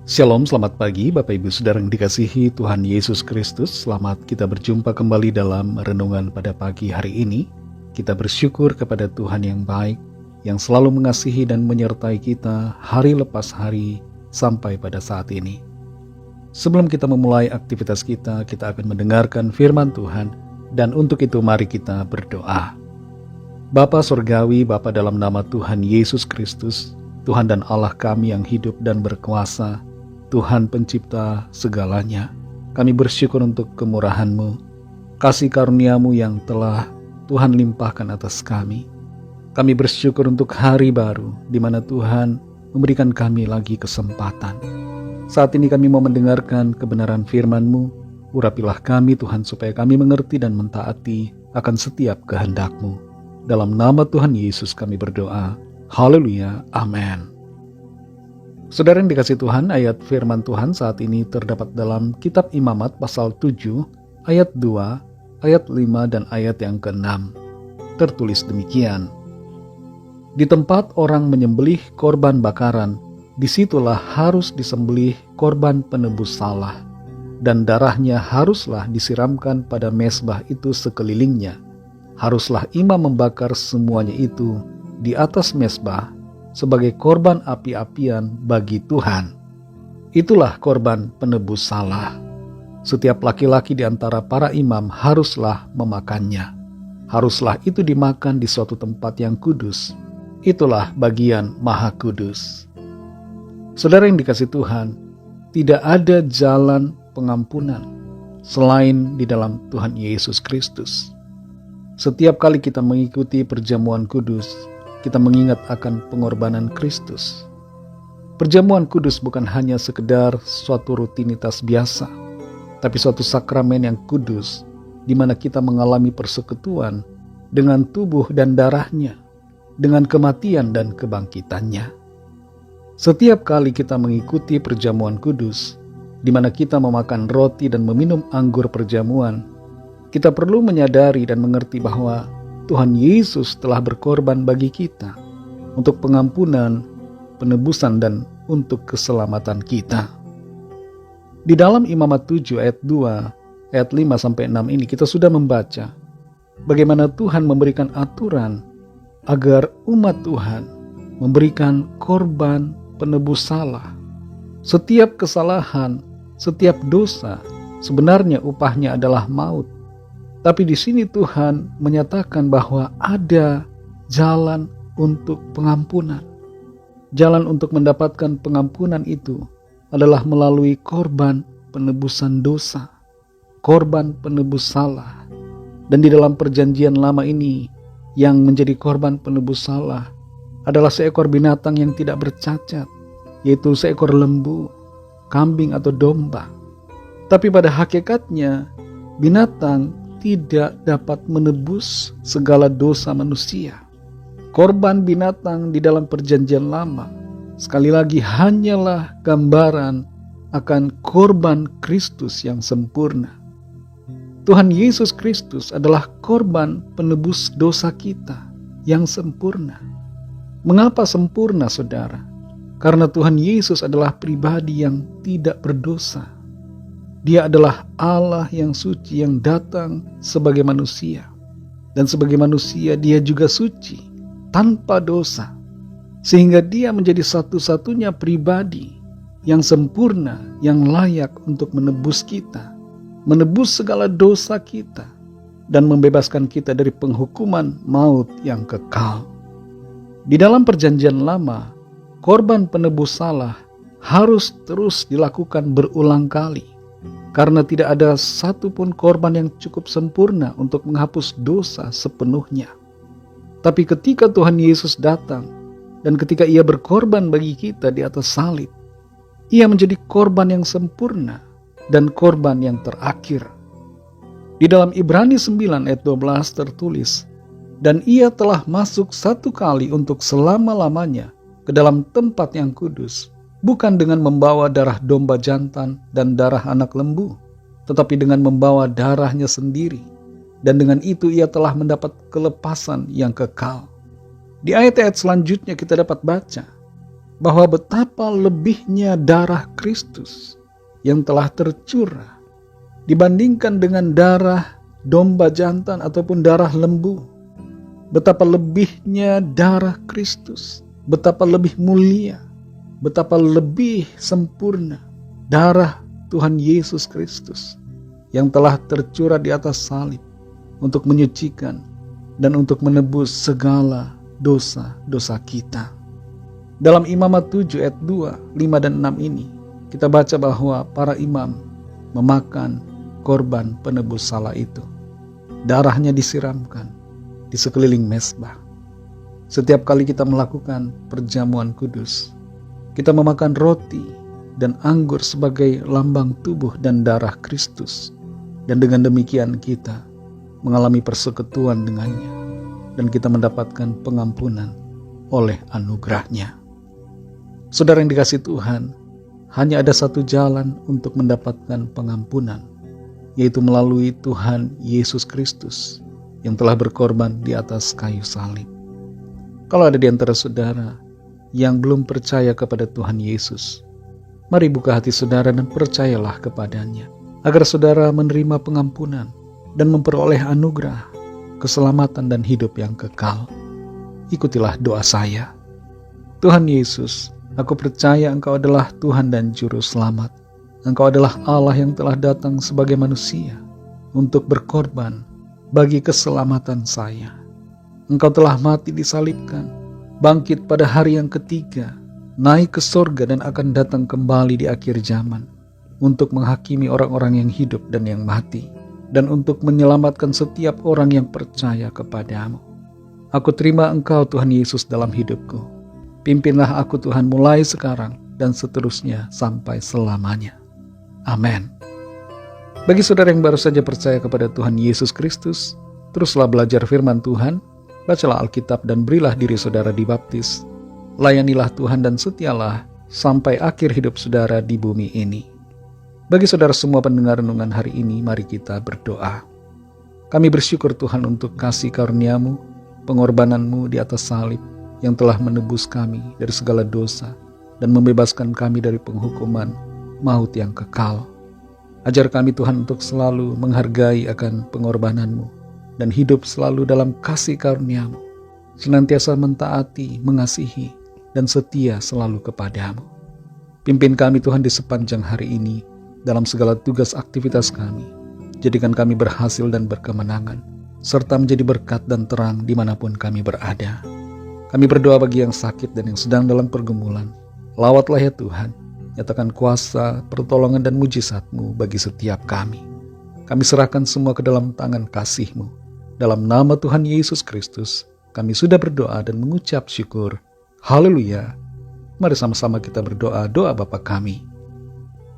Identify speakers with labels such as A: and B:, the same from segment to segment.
A: Shalom, selamat pagi Bapak Ibu Saudara yang dikasihi Tuhan Yesus Kristus. Selamat kita berjumpa kembali dalam renungan pada pagi hari ini. Kita bersyukur kepada Tuhan yang baik, yang selalu mengasihi dan menyertai kita hari lepas hari sampai pada saat ini. Sebelum kita memulai aktivitas kita akan mendengarkan firman Tuhan, dan untuk itu mari kita berdoa. Bapa Surgawi, Bapa dalam nama Tuhan Yesus Kristus, Tuhan dan Allah kami yang hidup dan berkuasa, Tuhan pencipta segalanya, kami bersyukur untuk kemurahan-Mu, kasih karunia-Mu yang telah Tuhan limpahkan atas kami. Kami bersyukur untuk hari baru, di mana Tuhan memberikan kami lagi kesempatan. Saat ini kami mau mendengarkan kebenaran firman-Mu. Urapilah kami Tuhan, supaya kami mengerti dan mentaati akan setiap kehendak-Mu. Dalam nama Tuhan Yesus kami berdoa. Haleluya, amin. Saudara yang dikasih Tuhan, ayat firman Tuhan saat ini terdapat dalam kitab Imamat pasal 7, ayat 2, ayat 5, dan ayat yang ke-6. Tertulis demikian. Di tempat orang menyembelih korban bakaran, disitulah harus disembelih korban penebus salah, dan darahnya haruslah disiramkan pada mezbah itu sekelilingnya. Haruslah imam membakar semuanya itu di atas mezbah sebagai korban api-apian bagi Tuhan. Itulah korban penebus salah. Setiap laki-laki di antara para imam haruslah memakannya. Haruslah itu dimakan di suatu tempat yang kudus. Itulah bagian maha kudus. Saudara yang dikasih Tuhan, tidak ada jalan pengampunan selain di dalam Tuhan Yesus Kristus. Setiap kali kita mengikuti perjamuan kudus, kita mengingat akan pengorbanan Kristus. Perjamuan kudus bukan hanya sekedar suatu rutinitas biasa, tapi suatu sakramen yang kudus, di mana kita mengalami persekutuan dengan tubuh dan darahnya, dengan kematian dan kebangkitannya. Setiap kali kita mengikuti perjamuan kudus, di mana kita memakan roti dan meminum anggur perjamuan, kita perlu menyadari dan mengerti bahwa Tuhan Yesus telah berkorban bagi kita untuk pengampunan, penebusan, dan untuk keselamatan kita. Di dalam Imamat 7 ayat 2, ayat 5-6 ini kita sudah membaca bagaimana Tuhan memberikan aturan agar umat Tuhan memberikan korban penebus salah. Setiap kesalahan, setiap dosa, sebenarnya upahnya adalah maut. Tapi di sini Tuhan menyatakan bahwa ada jalan untuk pengampunan. Jalan untuk mendapatkan pengampunan itu adalah melalui korban penebusan dosa, korban penebus salah. Dan di dalam perjanjian lama ini, yang menjadi korban penebus salah adalah seekor binatang yang tidak bercacat, yaitu seekor lembu, kambing atau domba. Tapi pada hakikatnya, binatang tidak dapat menebus segala dosa manusia. Korban binatang di dalam perjanjian lama sekali lagi hanyalah gambaran akan korban Kristus yang sempurna. Tuhan Yesus Kristus adalah korban penebus dosa kita yang sempurna. Mengapa sempurna, saudara? Karena Tuhan Yesus adalah pribadi yang tidak berdosa. Dia adalah Allah yang suci yang datang sebagai manusia. Dan sebagai manusia dia juga suci, tanpa dosa. Sehingga dia menjadi satu-satunya pribadi yang sempurna, yang layak untuk menebus kita. Menebus segala dosa kita. Dan membebaskan kita dari penghukuman maut yang kekal. Di dalam perjanjian lama, korban penebus salah harus terus dilakukan berulang kali. Karena tidak ada satupun korban yang cukup sempurna untuk menghapus dosa sepenuhnya. Tapi ketika Tuhan Yesus datang, dan ketika ia berkorban bagi kita di atas salib, ia menjadi korban yang sempurna dan korban yang terakhir. Di dalam Ibrani 9 ayat 12 tertulis, dan ia telah masuk satu kali untuk selama-lamanya ke dalam tempat yang kudus, bukan dengan membawa darah domba jantan dan darah anak lembu, tetapi dengan membawa darahnya sendiri. Dan dengan itu ia telah mendapat kelepasan yang kekal. Di ayat-ayat selanjutnya kita dapat baca bahwa betapa lebihnya darah Kristus yang telah tercurah dibandingkan dengan darah domba jantan ataupun darah lembu. Betapa lebihnya darah Kristus, betapa lebih mulia, betapa lebih sempurna darah Tuhan Yesus Kristus yang telah tercurah di atas salib untuk menyucikan dan untuk menebus segala dosa-dosa kita. Dalam Imamat 7 ayat 2, 5 dan 6 ini kita baca bahwa para imam memakan korban penebus salah itu. Darahnya disiramkan di sekeliling mezbah. Setiap kali kita melakukan perjamuan kudus, kita memakan roti dan anggur sebagai lambang tubuh dan darah Kristus. Dan dengan demikian kita mengalami persekutuan dengannya, dan kita mendapatkan pengampunan oleh anugerah-Nya. Saudara yang dikasihi Tuhan, hanya ada satu jalan untuk mendapatkan pengampunan, yaitu melalui Tuhan Yesus Kristus yang telah berkorban di atas kayu salib. Kalau ada di antara saudara yang belum percaya kepada Tuhan Yesus, mari buka hati saudara dan percayalah kepadanya, agar saudara menerima pengampunan dan memperoleh anugerah, keselamatan dan hidup yang kekal. Ikutilah doa saya. Tuhan Yesus, aku percaya Engkau adalah Tuhan dan Juru Selamat. Engkau adalah Allah yang telah datang sebagai manusia untuk berkorban bagi keselamatan saya. Engkau telah mati disalibkan, bangkit pada hari yang ketiga, naik ke sorga dan akan datang kembali di akhir zaman untuk menghakimi orang-orang yang hidup dan yang mati, dan untuk menyelamatkan setiap orang yang percaya kepadamu. Aku terima Engkau Tuhan Yesus dalam hidupku. Pimpinlah aku Tuhan mulai sekarang dan seterusnya sampai selamanya. Amin. Bagi saudara yang baru saja percaya kepada Tuhan Yesus Kristus, teruslah belajar firman Tuhan, bacalah Alkitab dan berilah diri saudara dibaptis. Layanilah Tuhan dan setialah sampai akhir hidup saudara di bumi ini. Bagi saudara semua pendengar renungan hari ini, mari kita berdoa. Kami bersyukur Tuhan untuk kasih karunia-Mu, pengorbanan-Mu di atas salib yang telah menebus kami dari segala dosa dan membebaskan kami dari penghukuman maut yang kekal. Ajar kami Tuhan untuk selalu menghargai akan pengorbanan-Mu dan hidup selalu dalam kasih karunia-Mu, senantiasa mentaati, mengasihi, dan setia selalu kepadamu. Pimpin kami Tuhan di sepanjang hari ini dalam segala tugas aktivitas kami. Jadikan kami berhasil dan berkemenangan, serta menjadi berkat dan terang dimanapun kami berada. Kami berdoa bagi yang sakit dan yang sedang dalam pergumulan. Lawatlah ya Tuhan, nyatakan kuasa, pertolongan dan mujizat-Mu bagi setiap kami. Kami serahkan semua ke dalam tangan kasih-Mu. Dalam nama Tuhan Yesus Kristus, kami sudah berdoa dan mengucap syukur. Haleluya. Mari sama-sama kita berdoa doa Bapa kami.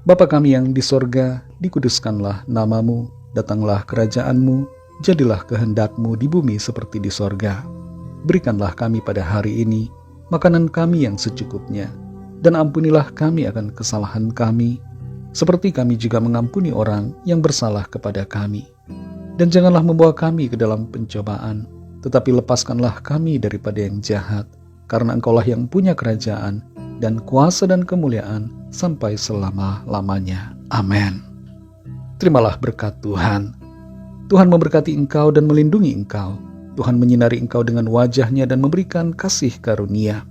A: Bapa kami yang di sorga, dikuduskanlah nama-Mu, datanglah kerajaan-Mu, jadilah kehendak-Mu di bumi seperti di sorga. Berikanlah kami pada hari ini makanan kami yang secukupnya, dan ampunilah kami akan kesalahan kami, seperti kami juga mengampuni orang yang bersalah kepada kami. Dan janganlah membawa kami ke dalam pencobaan, tetapi lepaskanlah kami daripada yang jahat, karena Engkaulah yang punya kerajaan, dan kuasa dan kemuliaan, sampai selama-lamanya. Amin. Terimalah berkat Tuhan. Tuhan memberkati engkau dan melindungi engkau. Tuhan menyinari engkau dengan wajah-Nya dan memberikan kasih karunia.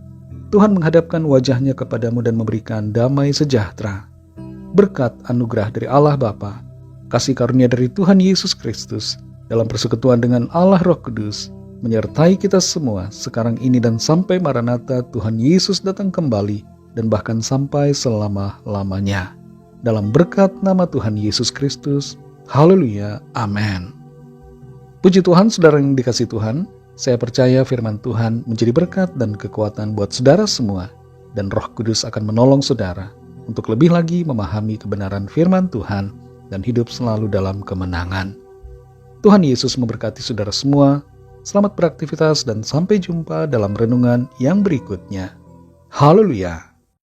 A: Tuhan menghadapkan wajah-Nya kepadamu dan memberikan damai sejahtera. Berkat anugerah dari Allah Bapa, kasih karunia dari Tuhan Yesus Kristus, dalam persekutuan dengan Allah Roh Kudus, menyertai kita semua sekarang ini dan sampai Maranatha Tuhan Yesus datang kembali, dan bahkan sampai selama-lamanya. Dalam berkat nama Tuhan Yesus Kristus. Haleluya. Amin. Puji Tuhan, saudara yang dikasihi Tuhan, saya percaya firman Tuhan menjadi berkat dan kekuatan buat saudara semua, dan Roh Kudus akan menolong saudara untuk lebih lagi memahami kebenaran firman Tuhan dan hidup selalu dalam kemenangan. Tuhan Yesus memberkati saudara semua. Selamat beraktivitas dan sampai jumpa dalam renungan yang berikutnya. Haleluya.